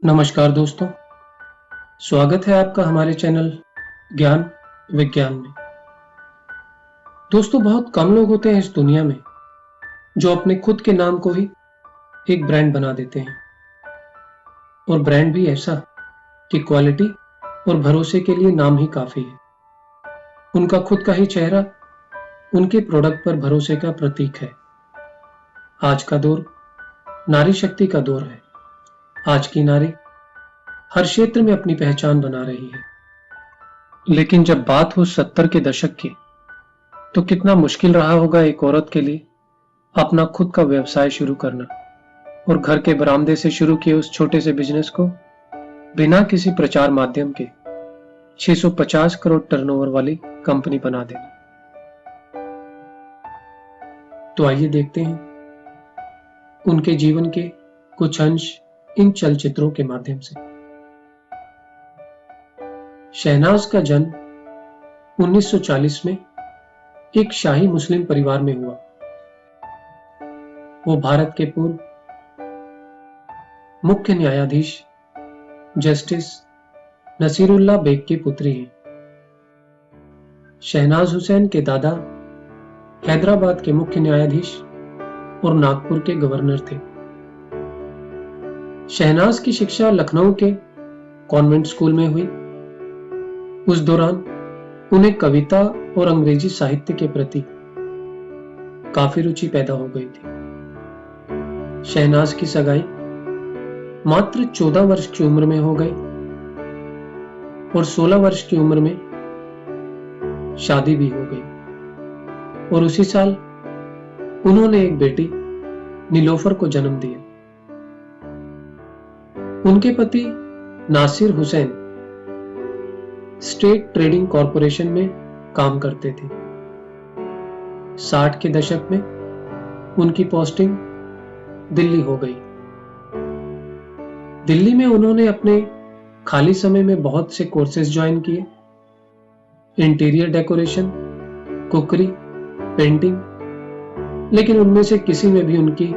नमस्कार दोस्तों, स्वागत है आपका हमारे चैनल ज्ञान विज्ञान में। दोस्तों, बहुत कम लोग होते हैं इस दुनिया में जो अपने खुद के नाम को ही एक ब्रांड बना देते हैं, और ब्रांड भी ऐसा कि क्वालिटी और भरोसे के लिए नाम ही काफी है। उनका खुद का ही चेहरा उनके प्रोडक्ट पर भरोसे का प्रतीक है। आज का दौर नारी शक्ति का दौर है। आज की नारी हर क्षेत्र में अपनी पहचान बना रही है। लेकिन जब बात हो 70 के दशक की, तो कितना मुश्किल रहा होगा एक औरत के लिए अपना खुद का व्यवसाय शुरू करना, और घर के बरामदे से शुरू किए उस छोटे से बिजनेस को बिना किसी प्रचार माध्यम के 650 करोड़ टर्नओवर वाली कंपनी बना देना। तो आइए देखते हैं उनके जीवन के कुछ अंश इन चलचित्रों के माध्यम से। शहनाज का जन्म 1940 में एक शाही मुस्लिम परिवार में हुआ। वो भारत के पूर्व मुख्य न्यायाधीश जस्टिस नसीरुल्लाह बेग की पुत्री हैं। शहनाज हुसैन के दादा हैदराबाद के मुख्य न्यायाधीश और नागपुर के गवर्नर थे। शहनाज की शिक्षा लखनऊ के कॉन्वेंट स्कूल में हुई। उस दौरान उन्हें कविता और अंग्रेजी साहित्य के प्रति काफी रुचि पैदा हो गई थी। शहनाज की सगाई मात्र 14 वर्ष की उम्र में हो गई और 16 वर्ष की उम्र में शादी भी हो गई, और उसी साल उन्होंने एक बेटी नीलोफर को जन्म दिया। उनके पति Nasir Hussain state trading corporation में काम करते थे। 60 के दशक में उनकी पोस्टिंग दिल्ली हो गई। दिल्ली में उन्होंने अपने खाली समय में बहुत से कोर्सेज ज्वाइन किए। इंटीरियर डेकोरेशन, कुकरी, पेंटिंग, लेकिन उनमें से किसी में भी उनकी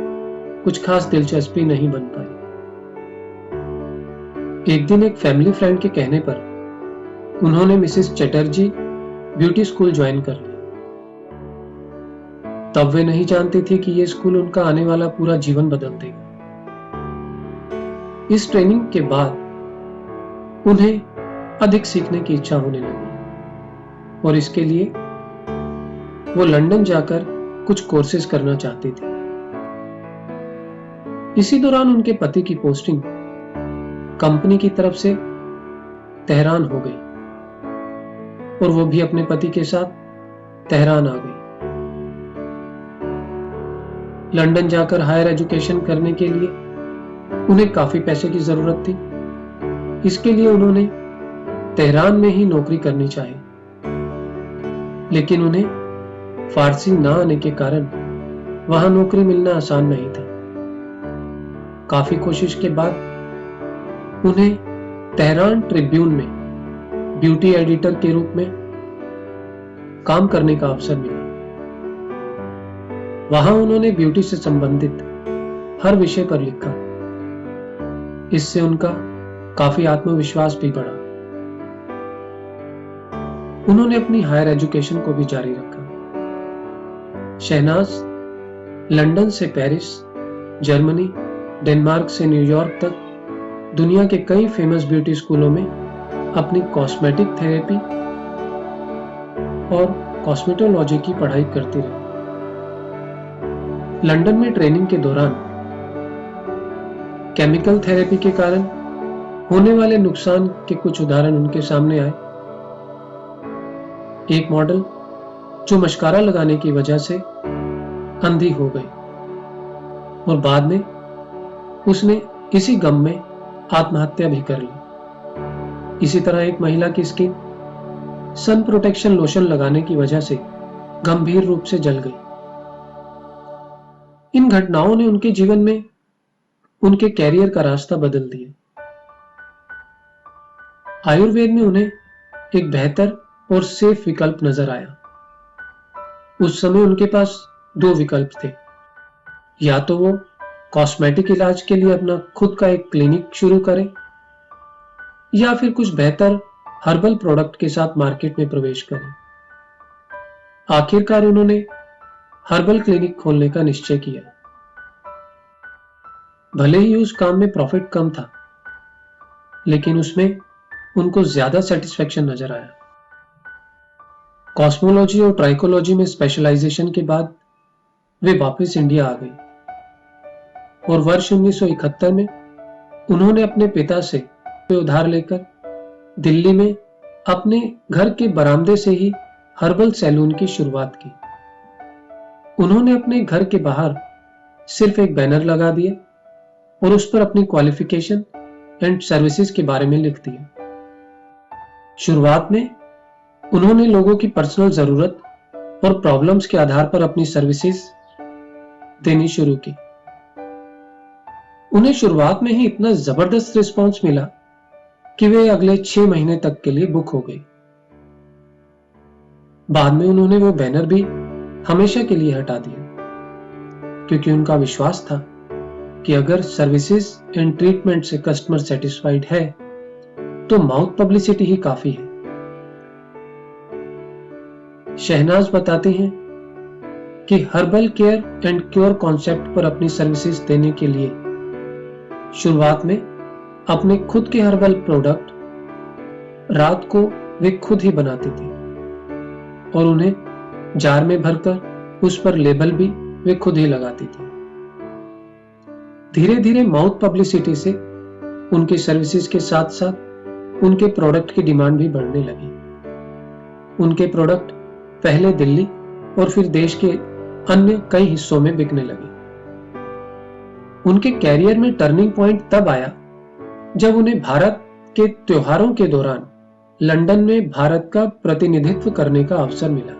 कुछ खास दिलचस्पी नहीं बन पाई। एक दिन एक फैमिली फ्रेंड के कहने पर उन्होंने Mrs Chatterjee beauty school join कर लिया। तब वे नहीं जानती थी कि यह स्कूल उनका आने वाला पूरा जीवन बदल देगा। इस ट्रेनिंग के बाद उन्हें अधिक सीखने की इच्छा होने लगी, और इसके लिए वो लंदन जाकर कुछ कोर्सेज करना चाहती थी। इसी दौरान उनके पति की पोस्टिंग कंपनी की तरफ से तेहरान हो गई, और वो भी अपने पति के साथ तेहरान आ गई। लंदन जाकर हायर एजुकेशन करने के लिए उन्हें काफी पैसे की जरूरत थी। इसके लिए उन्होंने तेहरान में ही नौकरी करनी चाहिए, लेकिन उन्हें फारसी ना आने के कारण वहां नौकरी मिलना आसान नहीं था। काफी कोशिश के बाद उन्हें तेहरान ट्रिब्यून में ब्यूटी एडिटर के रूप में काम करने का अवसर मिला। वहां उन्होंने ब्यूटी से संबंधित हर विषय पर लिखा। इससे उनका काफी आत्मविश्वास भी बढ़ा। उन्होंने अपनी हायर एजुकेशन को भी जारी रखा। शहनाज लंदन से पेरिस, जर्मनी, डेनमार्क से न्यूयॉर्क तक दुनिया के कई फेमस ब्यूटी स्कूलों में अपनी कॉस्मेटिक थेरेपी और कॉस्मेटोलॉजी की पढ़ाई करती रही। लंदन में ट्रेनिंग के दौरान केमिकल थेरेपी के कारण होने वाले नुकसान के कुछ उदाहरण उनके सामने आए। एक मॉडल जो मस्कारा लगाने की वजह से अंधी हो गई, और बाद में उसने इसी गम में आत्महत्या भी कर ली। इसी तरह एक महिला की स्किन सन प्रोटेक्शन लोशन लगाने की वजह से गंभीर रूप से जल गई। इन घटनाओं ने उनके जीवन में उनके कैरियर का रास्ता बदल दिया। आयुर्वेद में उन्हें एक बेहतर और सेफ विकल्प नजर आया। उस समय उनके पास दो विकल्प थे, या तो वो कॉस्मेटिक इलाज के लिए अपना खुद का एक क्लिनिक शुरू करें, या फिर कुछ बेहतर हर्बल प्रोडक्ट के साथ मार्केट में प्रवेश करें। आखिरकार उन्होंने हर्बल क्लिनिक खोलने का निश्चय किया। भले ही उस काम में प्रॉफिट कम था, लेकिन उसमें उनको ज्यादा सेटिस्फेक्शन नजर आया। कॉस्मोलॉजी और ट्राइकोलॉजी में स्पेशलाइजेशन के बाद वे वापस इंडिया आ गई और वर्ष 1971 में उन्होंने अपने पिता से उधार लेकर दिल्ली में अपने घर के बरामदे से ही हर्बल सैलून की शुरुआत की। उन्होंने अपने घर के बाहर सिर्फ एक बैनर लगा दिया और उस पर अपनी क्वालिफिकेशन एंड सर्विसेज के बारे में लिख दिया। शुरुआत में उन्होंने लोगों की पर्सनल जरूरत और प्रॉब्लम्स के आधार पर अपनी सर्विसेज देनी शुरू की। उन्हें शुरुआत में ही इतना जबरदस्त रिस्पांस मिला कि वे अगले 6 महीने तक के लिए बुक हो गई। बाद में उन्होंने वो बैनर भी हमेशा के लिए हटा दिया, क्योंकि उनका विश्वास था कि अगर सर्विसेज एंड ट्रीटमेंट से कस्टमर सेटिस्फाइड है तो माउथ पब्लिसिटी ही काफी है। शहनाज बताते हैं कि herbal care and cure concept पर अपनी सर्विसेज देने के लिए शुरुआत में अपने खुद के हर्बल प्रोडक्ट रात को वे खुद ही बनाती थी और उन्हें जार में भरकर उस पर लेबल भी वे खुद ही लगाती थी। धीरे धीरे माउथ पब्लिसिटी से उनकी सर्विसेज के साथ साथ उनके प्रोडक्ट की डिमांड भी बढ़ने लगी। उनके प्रोडक्ट पहले दिल्ली और फिर देश के अन्य कई हिस्सों में बिकने लगे। उनके कैरियर में टर्निंग पॉइंट तब आया जब उन्हें भारत के त्योहारों के दौरान लंदन में भारत का प्रतिनिधित्व करने का अवसर मिला।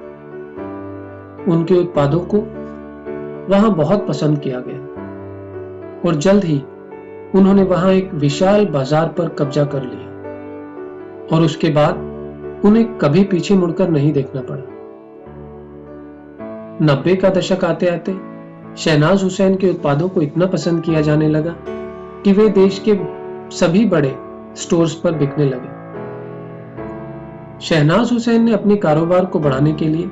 उनके उत्पादों को वहां बहुत पसंद किया गया और जल्द ही उन्होंने वहां एक विशाल बाजार पर कब्जा कर लिया और उसके बाद उन्हें कभी पीछे मुड़कर नहीं देखना पड़ा। 90 का दशक आते आते शहनाज हुसैन के उत्पादों को इतना पसंद किया जाने लगा कि वे देश के सभी बड़े स्टोर्स पर बिकने लगे। शहनाज हुसैन ने अपने कारोबार को बढ़ाने के लिए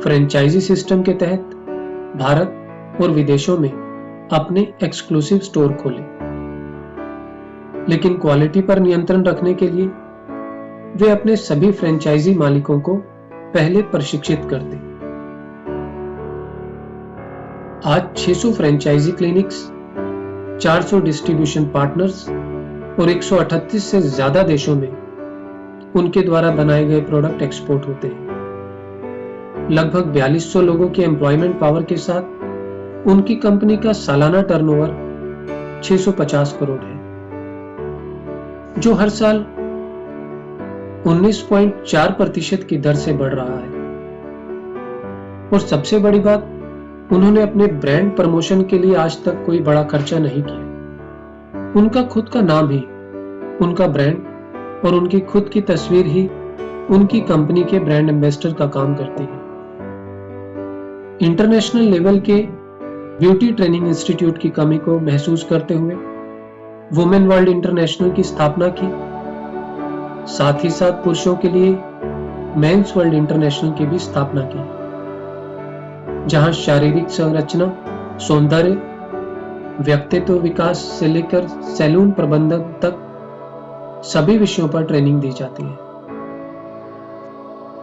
फ्रेंचाइजी सिस्टम के तहत भारत और विदेशों में अपने एक्सक्लूसिव स्टोर खोले, लेकिन क्वालिटी पर नियंत्रण रखने के लिए वे अपने सभी फ्रेंचाइजी मालिकों को पहले प्रशिक्षित करते। आज 600 फ्रेंचाइजी क्लिनिक्स, 400 डिस्ट्रीब्यूशन पार्टनर्स और 138 से ज्यादा देशों में उनके द्वारा बनाए गए प्रोडक्ट एक्सपोर्ट होते हैं। लगभग 4200 लोगों के एम्प्लॉयमेंट पावर के साथ उनकी कंपनी का सालाना टर्नओवर 650 करोड़ है, जो हर साल 19.4% की दर से बढ़ रहा है। और सबसे बड़ी बात, उन्होंने अपने ब्रांड प्रमोशन के लिए आज तक कोई बड़ा खर्चा नहीं किया। उनका खुद का नाम ही, उनका ब्रांड और उनकी खुद की तस्वीर ही उनकी कंपनी के ब्रांड एम्बेसडर का काम करती है। इंटरनेशनल लेवल के ब्यूटी ट्रेनिंग इंस्टीट्यूट की कमी को महसूस करते हुए वुमेन वर्ल्ड इंटरनेशनल की स्थापना की। साथ ही साथ पुरुषों के लिए मेंस वर्ल्ड इंटरनेशनल की भी स्थापना की, जहां शारीरिक संरचना, सौंदर्य, व्यक्तित्व विकास से लेकर सैलून प्रबंधन तक सभी विषयों पर ट्रेनिंग दी जाती है।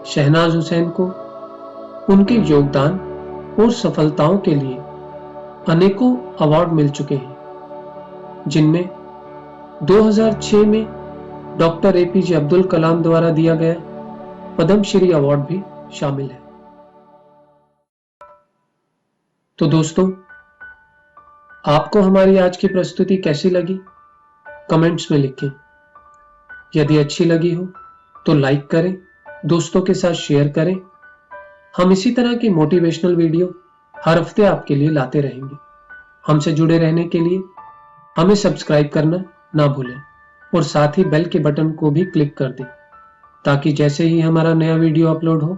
शहनाज हुसैन को उनके योगदान और सफलताओं के लिए अनेकों अवार्ड मिल चुके हैं, जिनमें 2006 में डॉक्टर एपीजे अब्दुल कलाम द्वारा दिया गया पद्मश्री अवार्ड भी शामिल है। तो दोस्तों, आपको हमारी आज की प्रस्तुति कैसी लगी? कमेंट्स में लिखें। यदि अच्छी लगी हो तो लाइक करें, दोस्तों के साथ शेयर करें। हम इसी तरह की मोटिवेशनल वीडियो हर हफ्ते आपके लिए लाते रहेंगे। हमसे जुड़े रहने के लिए हमें सब्सक्राइब करना ना भूलें और साथ ही बेल के बटन को भी क्लिक कर दें, ताकि जैसे ही हमारा नया वीडियो अपलोड हो,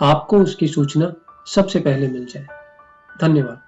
आपको उसकी सूचना सबसे पहले मिल जाए। धन्यवाद।